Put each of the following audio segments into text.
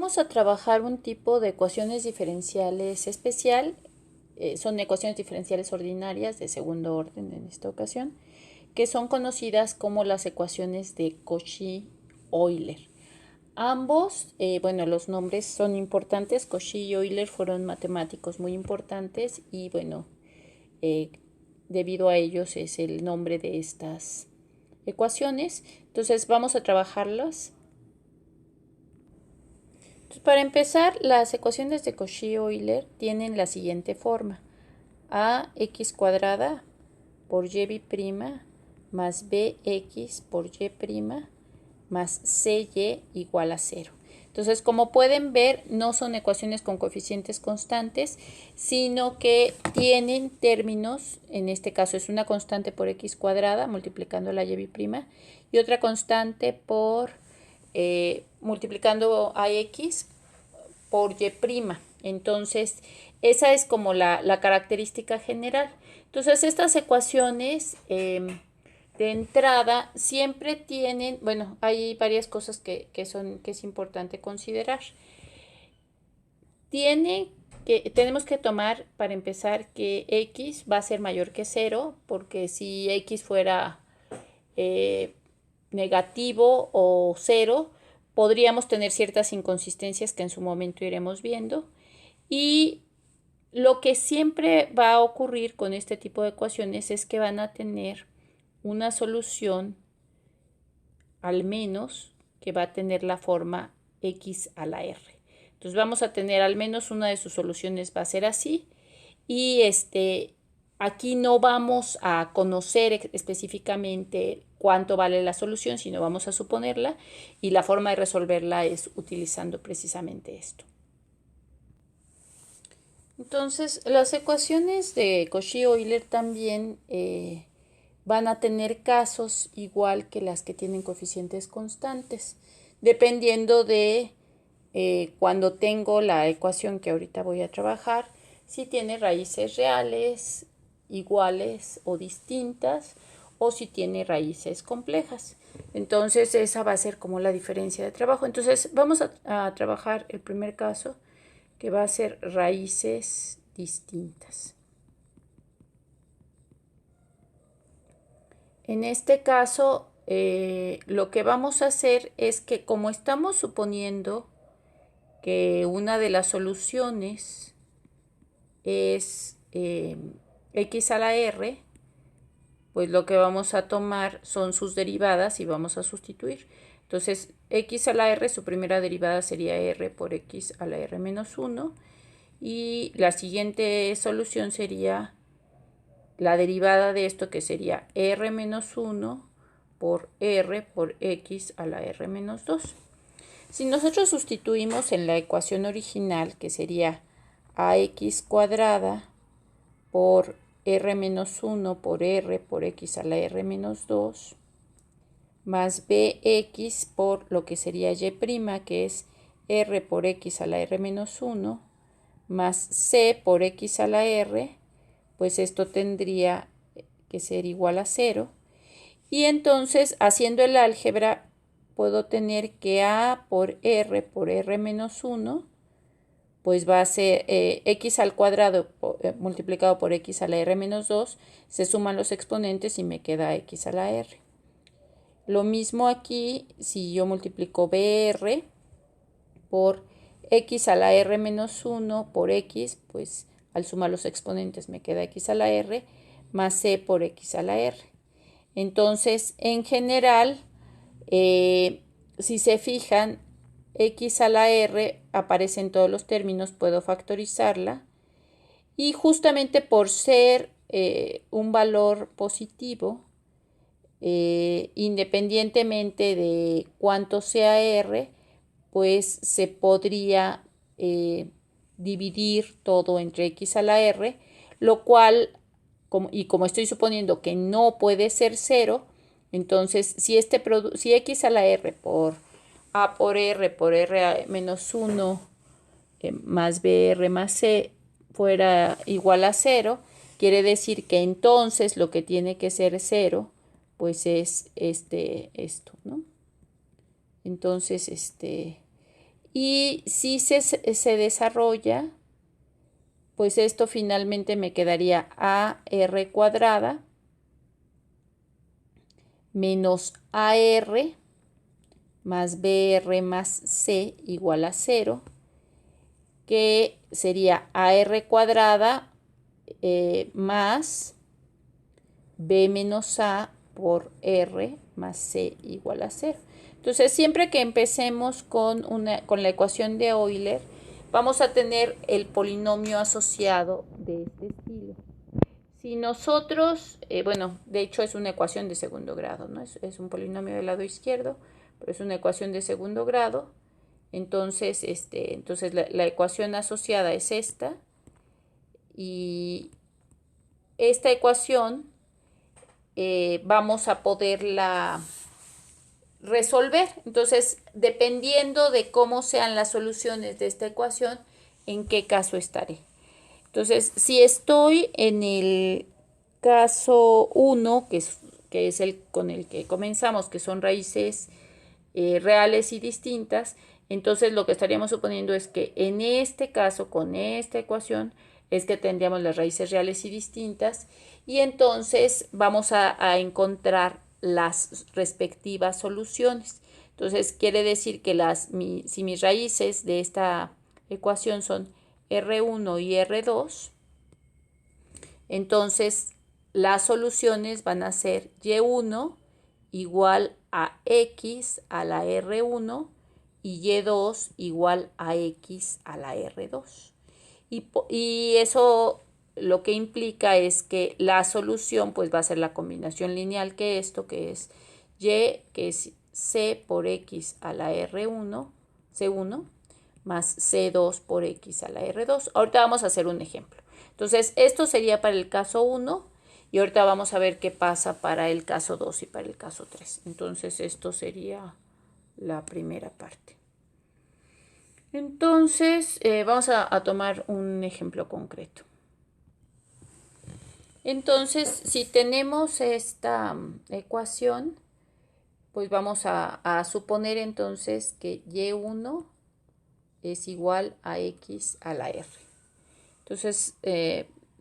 Vamos a trabajar un tipo de ecuaciones diferenciales especial. Son ecuaciones diferenciales ordinarias de segundo orden en esta ocasión, que son conocidas como las ecuaciones de Cauchy-Euler. Ambos, bueno, los nombres son importantes. Cauchy y Euler fueron matemáticos muy importantes y, bueno, debido a ellos es el nombre de estas ecuaciones. Entonces vamos a trabajarlas. Para empezar, las ecuaciones de Cauchy-Euler tienen la siguiente forma: ax cuadrada por y' más bx por y' más cy igual a 0. Entonces, como pueden ver, no son ecuaciones con coeficientes constantes, sino que tienen términos. En este caso es una constante por x cuadrada multiplicando la y' y otra constante por multiplicando a x por y'. Entonces, esa es como la característica general. Entonces, estas ecuaciones de entrada siempre tienen, bueno, hay varias cosas que es importante considerar. Tenemos que tomar, para empezar, que x va a ser mayor que 0, porque si x fuera negativo o 0, podríamos tener ciertas inconsistencias que en su momento iremos viendo. Y lo que siempre va a ocurrir con este tipo de ecuaciones es que van a tener una solución, al menos, que va a tener la forma x a la r. Entonces vamos a tener al menos una de sus soluciones va a ser así. Y aquí no vamos a conocer específicamente cuánto vale la solución, sino vamos a suponerla, y la forma de resolverla es utilizando precisamente esto. Entonces, las ecuaciones de Cauchy-Euler también van a tener casos igual que las que tienen coeficientes constantes, dependiendo de cuando tengo la ecuación que ahorita voy a trabajar, si tiene raíces reales, iguales o distintas, o si tiene raíces complejas. Entonces, esa va a ser como la diferencia de trabajo. Entonces, vamos a trabajar el primer caso, que va a ser raíces distintas. En este caso, lo que vamos a hacer es que, como estamos suponiendo que una de las soluciones es x a la r, pues lo que vamos a tomar son sus derivadas y vamos a sustituir. Entonces, x a la r, su primera derivada sería r por x a la r menos 1. Y la siguiente solución sería la derivada de esto, que sería r menos 1 por r por x a la r menos 2. Si nosotros sustituimos en la ecuación original, que sería ax cuadrada por r menos 1 por r por x a la r menos 2, más bx por lo que sería y', que es r por x a la r menos 1, más c por x a la r, pues esto tendría que ser igual a 0. Y entonces, haciendo el álgebra, puedo tener que a por r menos 1, pues va a ser x al cuadrado multiplicado por x a la r menos 2, se suman los exponentes y me queda x a la r. Lo mismo aquí, si yo multiplico br por x a la r menos 1 por x, pues al sumar los exponentes me queda x a la r más c por x a la r. Entonces, en general, si se fijan, x a la r aparece en todos los términos, puedo factorizarla, y justamente por ser un valor positivo, independientemente de cuánto sea r, pues se podría dividir todo entre x a la r, lo cual, como estoy suponiendo que no puede ser 0, entonces si x a la r por a por r menos 1 más br más c fuera igual a 0, quiere decir que entonces lo que tiene que ser 0, pues es esto, ¿no? Entonces, Y si se desarrolla, pues esto finalmente me quedaría AR cuadrada menos AR más BR más C igual a 0, que sería AR cuadrada más B menos A por R más C igual a 0. Entonces, siempre que empecemos con la ecuación de Euler, vamos a tener el polinomio asociado de este estilo. Si nosotros, bueno, de hecho es una ecuación de segundo grado, ¿no? Es un polinomio del lado izquierdo, pero es una ecuación de segundo grado. Entonces, la ecuación asociada es esta. Y esta ecuación vamos a poderla resolver. Entonces, dependiendo de cómo sean las soluciones de esta ecuación, en qué caso estaré. Entonces, si estoy en el caso 1, que es el con el que comenzamos, que son raíces reales y distintas, entonces lo que estaríamos suponiendo es que en este caso, con esta ecuación, es que tendríamos las raíces reales y distintas, y entonces vamos a encontrar las respectivas soluciones. Entonces quiere decir que si mis raíces de esta ecuación son R1 y R2, entonces las soluciones van a ser Y1 igual a X a la R1 y Y2 igual a X a la R2. Y eso lo que implica es que la solución pues va a ser la combinación lineal que esto, que es Y, que es C por X a la R1, C1, más C2 por X a la R2. Ahorita vamos a hacer un ejemplo. Entonces, esto sería para el caso 1 y ahorita vamos a ver qué pasa para el caso 2 y para el caso 3. Entonces, esto sería la primera parte. Entonces, vamos a tomar un ejemplo concreto. Entonces, si tenemos esta ecuación, pues vamos a suponer entonces que Y1 es igual a X a la R. Entonces,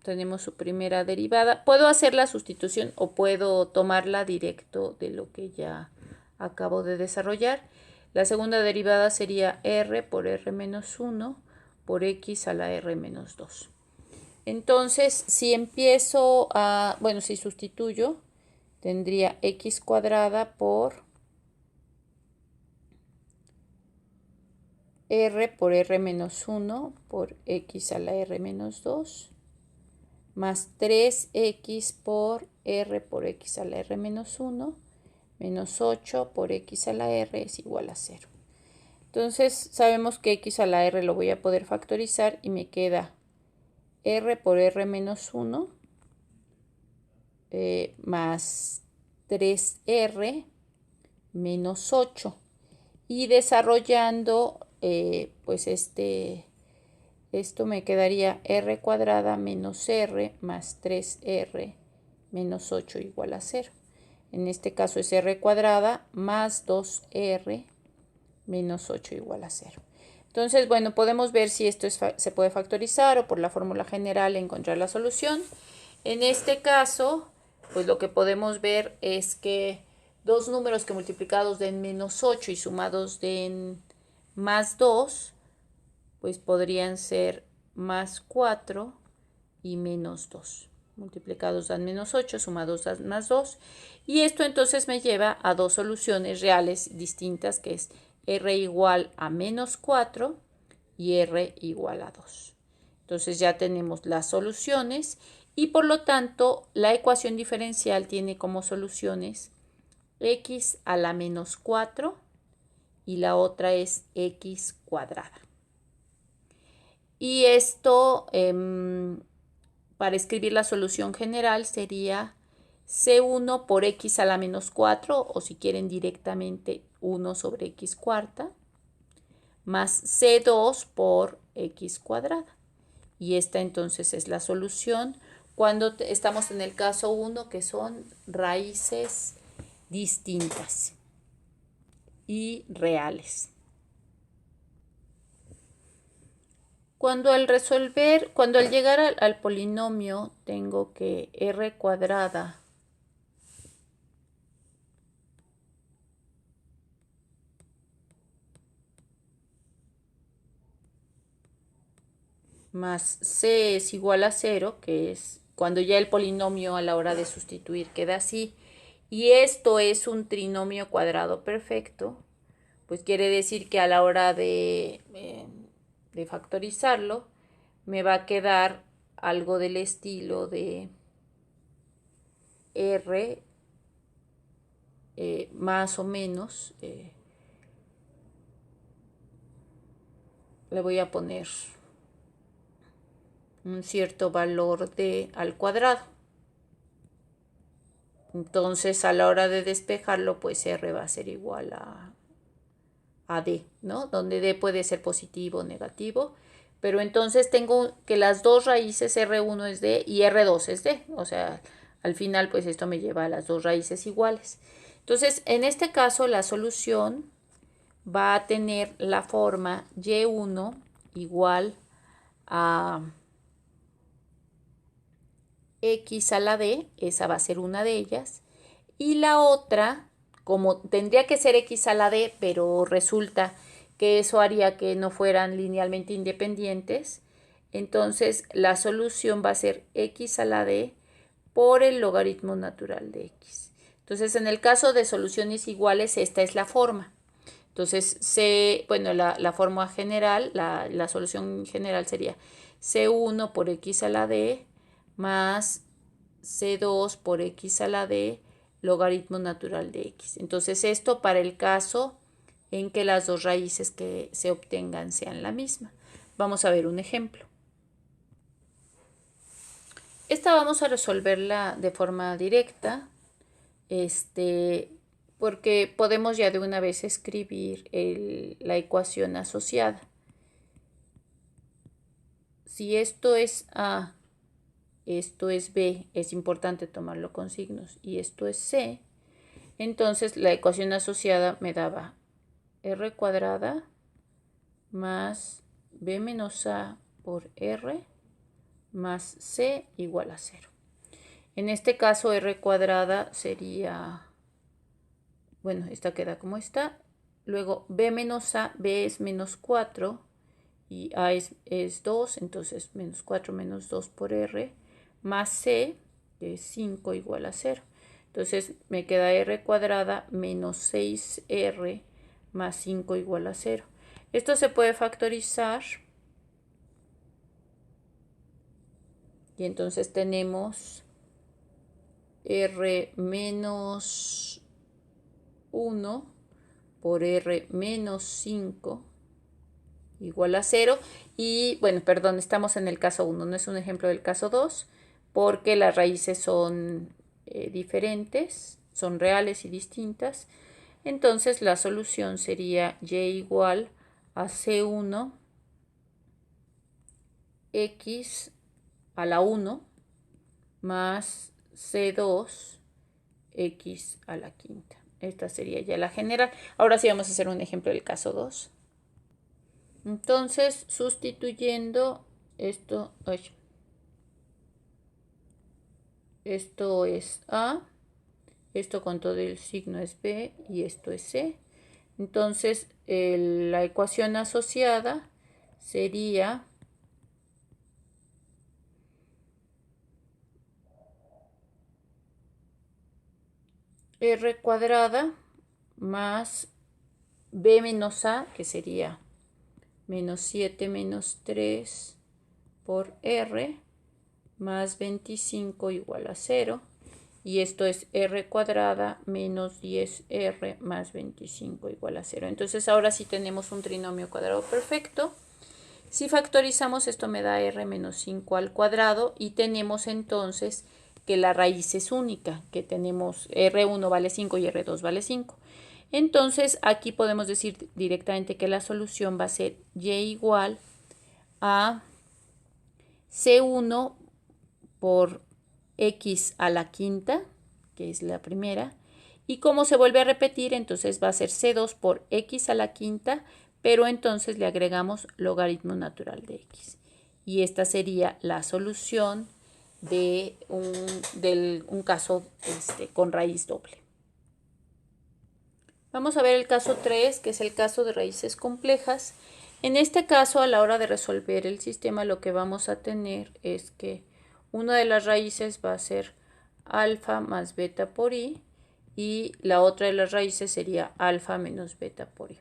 tenemos su primera derivada. Puedo hacer la sustitución o puedo tomarla directo de lo que ya acabo de desarrollar. La segunda derivada sería R por R menos 1 por X a la R menos 2. Entonces, si empiezo si sustituyo, tendría X cuadrada por R menos 1 por X a la R menos 2 más 3X por X a la R menos 1 menos 8 por X a la R es igual a 0. Entonces sabemos que X a la R lo voy a poder factorizar y me queda R por R menos 1 más 3R menos 8. Y desarrollando pues esto me quedaría R cuadrada menos R más 3R menos 8 igual a 0. En este caso es R cuadrada más 2R menos 8 igual a 0. Entonces, bueno, podemos ver si esto se puede factorizar o por la fórmula general encontrar la solución. En este caso, pues lo que podemos ver es que dos números que multiplicados den menos 8 y sumados den más 2, pues podrían ser más 4 y menos 2. Multiplicados dan menos 8, sumados dan más 2. Y esto entonces me lleva a dos soluciones reales distintas, que es R igual a menos 4 y R igual a 2. Entonces ya tenemos las soluciones y por lo tanto la ecuación diferencial tiene como soluciones X a la menos 4 y la otra es X cuadrada. Y esto, para escribir la solución general, sería C1 por X a la menos 4, o si quieren directamente 1 sobre X cuarta, más C2 por X cuadrada. Y esta entonces es la solución cuando estamos en el caso 1, que son raíces distintas y reales. Cuando al llegar al polinomio tengo que r cuadrada más c es igual a 0, que es cuando ya el polinomio a la hora de sustituir queda así, y esto es un trinomio cuadrado perfecto, pues quiere decir que a la hora de factorizarlo me va a quedar algo del estilo de r más o menos, le voy a poner un cierto valor de al cuadrado. Entonces a la hora de despejarlo, pues r va a ser igual a d, ¿no? Donde d puede ser positivo o negativo. Pero entonces tengo que las dos raíces r1 es d y r2 es d. O sea, al final pues esto me lleva a las dos raíces iguales. Entonces en este caso la solución va a tener la forma y1 igual a x a la d, esa va a ser una de ellas, y la otra, como tendría que ser x a la d, pero resulta que eso haría que no fueran linealmente independientes, entonces la solución va a ser x a la d por el logaritmo natural de x. Entonces en el caso de soluciones iguales, esta es la forma. Entonces, la forma general, la solución general sería C1 por x a la d más C2 por x a la d logaritmo natural de x. Entonces, esto para el caso en que las dos raíces que se obtengan sean la misma. Vamos a ver un ejemplo. Esta vamos a resolverla de forma directa. Porque podemos ya de una vez escribir la ecuación asociada. Si esto es A, esto es B, es importante tomarlo con signos, y esto es C, entonces la ecuación asociada me daba R cuadrada más B menos A por R más C igual a 0. En este caso R cuadrada sería... Bueno, esta queda como está. Luego b menos a, b es menos 4 y a es 2, entonces menos 4 menos 2 por r, más c, que es 5 igual a 0. Entonces me queda r cuadrada menos 6r más 5 igual a 0. Esto se puede factorizar. Y entonces tenemos r menos 1 por r menos 5 igual a 0. Y bueno, perdón, estamos en el caso 1, no es un ejemplo del caso 2, porque las raíces son diferentes, son reales y distintas. Entonces la solución sería y igual a C1 x a la 1 más C2 x a la quinta. Esta sería ya la general. Ahora sí vamos a hacer un ejemplo del caso 2. Entonces, sustituyendo esto, esto es A, esto con todo el signo es B y esto es C. Entonces, la ecuación asociada sería R cuadrada más B menos A, que sería menos 7 menos 3 por R más 25 igual a 0. Y esto es R cuadrada menos 10R más 25 igual a 0. Entonces ahora sí tenemos un trinomio cuadrado perfecto. Si factorizamos, esto me da R menos 5 al cuadrado y tenemos entonces que la raíz es única, que tenemos R1 vale 5 y R2 vale 5. Entonces aquí podemos decir directamente que la solución va a ser y igual a C1 por x a la quinta, que es la primera, y como se vuelve a repetir, entonces va a ser C2 por x a la quinta pero entonces le agregamos logaritmo natural de x. Y esta sería la solución de un caso con raíz doble. Vamos a ver el caso 3, que es el caso de raíces complejas. En este caso, a la hora de resolver el sistema, lo que vamos a tener es que una de las raíces va a ser alfa más beta por i, y la otra de las raíces sería alfa menos beta por i.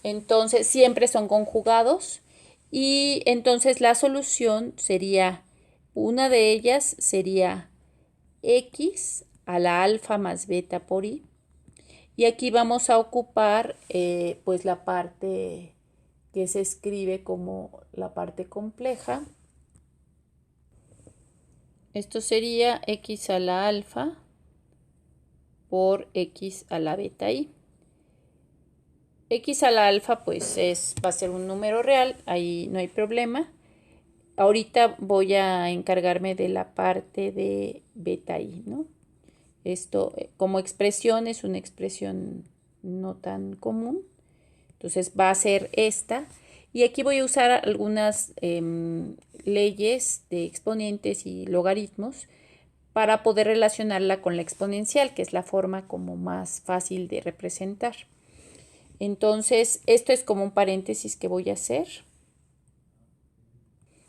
Entonces, siempre son conjugados, y entonces la solución sería, una de ellas sería x a la alfa más beta por i, y aquí vamos a ocupar pues la parte que se escribe como la parte compleja. Esto sería x a la alfa por x a la beta i. X a la alfa pues va a ser un número real, ahí no hay problema. Ahorita voy a encargarme de la parte de beta i, ¿no? Esto como expresión es una expresión no tan común, entonces va a ser esta. Y aquí voy a usar algunas leyes de exponentes y logaritmos para poder relacionarla con la exponencial, que es la forma como más fácil de representar. Entonces, esto es como un paréntesis que voy a hacer.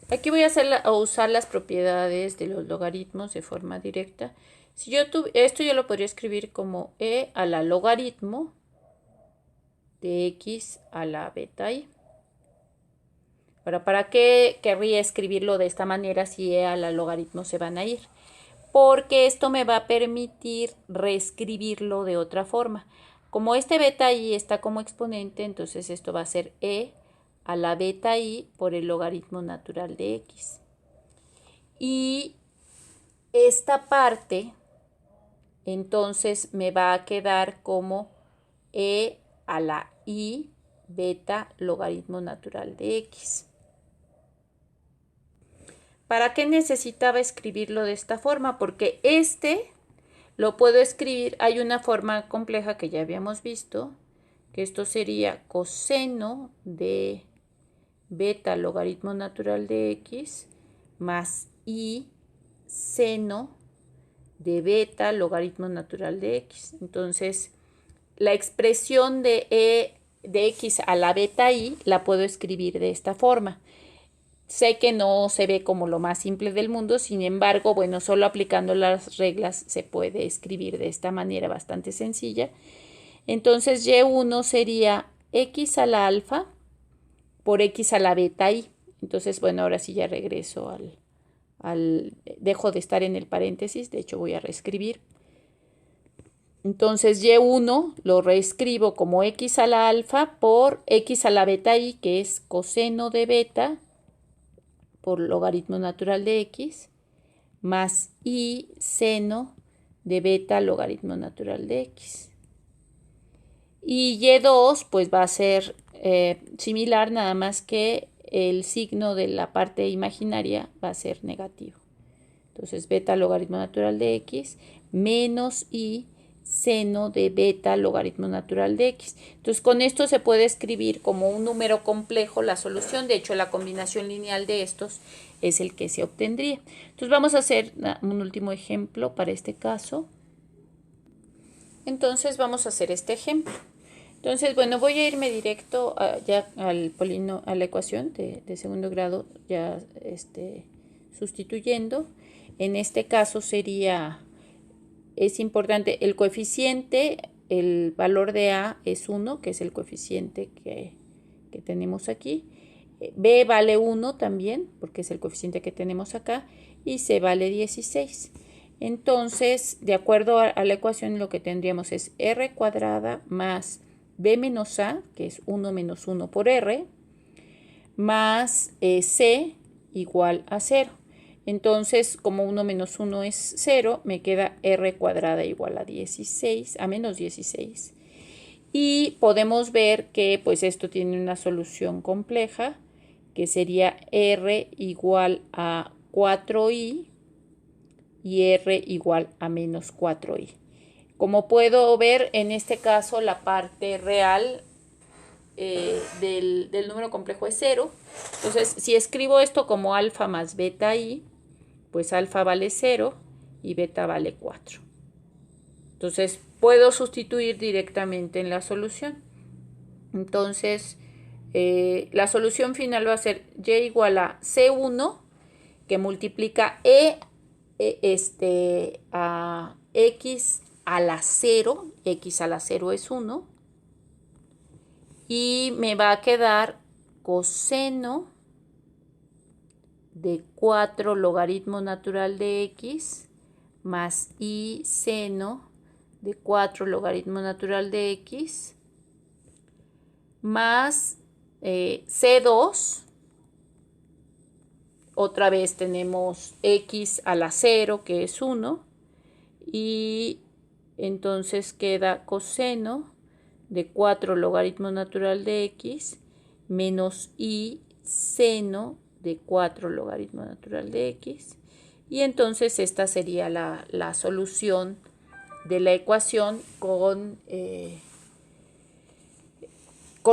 Aquí voy a usar las propiedades de los logaritmos de forma directa. Si yo esto yo lo podría escribir como e a la logaritmo de x a la beta i. Ahora, ¿para qué querría escribirlo de esta manera si e a la logaritmo se van a ir? Porque esto me va a permitir reescribirlo de otra forma. Como este beta i está como exponente, entonces esto va a ser e a la beta i por el logaritmo natural de x. Y esta parte entonces me va a quedar como e a la i beta logaritmo natural de x. ¿Para qué necesitaba escribirlo de esta forma? Porque lo puedo escribir, hay una forma compleja que ya habíamos visto, que esto sería coseno de beta logaritmo natural de x más i seno de beta logaritmo natural de x. Entonces, la expresión de e de x a la beta i la puedo escribir de esta forma. Sé que no se ve como lo más simple del mundo, sin embargo, bueno, solo aplicando las reglas se puede escribir de esta manera bastante sencilla. Entonces, y1 sería x a la alfa por x a la beta i. Entonces, bueno, ahora sí ya regreso dejo de estar en el paréntesis, de hecho voy a reescribir. Entonces, y1 lo reescribo como x a la alfa por x a la beta i, que es coseno de beta por logaritmo natural de x, más i seno de beta logaritmo natural de x. Y y2 pues va a ser similar, nada más que el signo de la parte imaginaria va a ser negativo. Entonces beta logaritmo natural de x menos i seno de beta logaritmo natural de x. Entonces con esto se puede escribir como un número complejo la solución. De hecho, la combinación lineal de estos es el que se obtendría. Entonces vamos a hacer un último ejemplo para este caso. Entonces vamos a hacer este ejemplo. Entonces, bueno, voy a irme directo ya a la ecuación de segundo grado, ya sustituyendo. En este caso es importante el coeficiente, el valor de a es 1, que es el coeficiente que tenemos aquí. B vale 1 también, porque es el coeficiente que tenemos acá, y C vale 16. Entonces, de acuerdo a la ecuación, lo que tendríamos es r cuadrada más b menos a, que es 1 menos 1 por r, más c igual a 0. Entonces, como 1 menos 1 es 0, me queda r cuadrada igual a 16, a menos 16. Y podemos ver que pues esto tiene una solución compleja, que sería r igual a 4i y r igual a menos 4i. Como puedo ver, en este caso la parte real del número complejo es 0. Entonces, si escribo esto como alfa más beta i, pues alfa vale 0 y beta vale 4. Entonces, puedo sustituir directamente en la solución. Entonces, la solución final va a ser y igual a C1, que multiplica a x a la 0, x a la 0 es 1, y me va a quedar coseno de 4 logaritmo natural de x más i seno de 4 logaritmo natural de x más C2. Otra vez tenemos x a la 0, que es 1, y entonces queda coseno de 4 logaritmo natural de x menos i seno de 4 logaritmo natural de x. Y entonces esta sería la solución de la ecuación con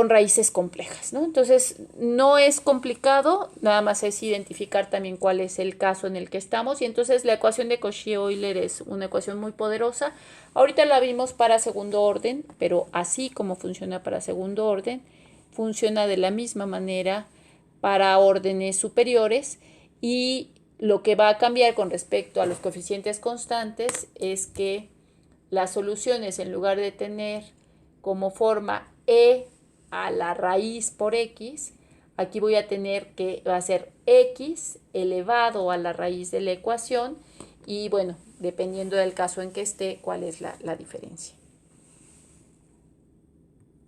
raíces complejas, ¿no? Entonces, no es complicado, nada más es identificar también cuál es el caso en el que estamos. Y entonces la ecuación de Cauchy-Euler es una ecuación muy poderosa. Ahorita la vimos para segundo orden, pero así como funciona para segundo orden, funciona de la misma manera para órdenes superiores. Y lo que va a cambiar con respecto a los coeficientes constantes es que las soluciones, en lugar de tener como forma e a la raíz por x, aquí voy a tener que va a ser x elevado a la raíz de la ecuación, y bueno, dependiendo del caso en que esté, cuál es la diferencia.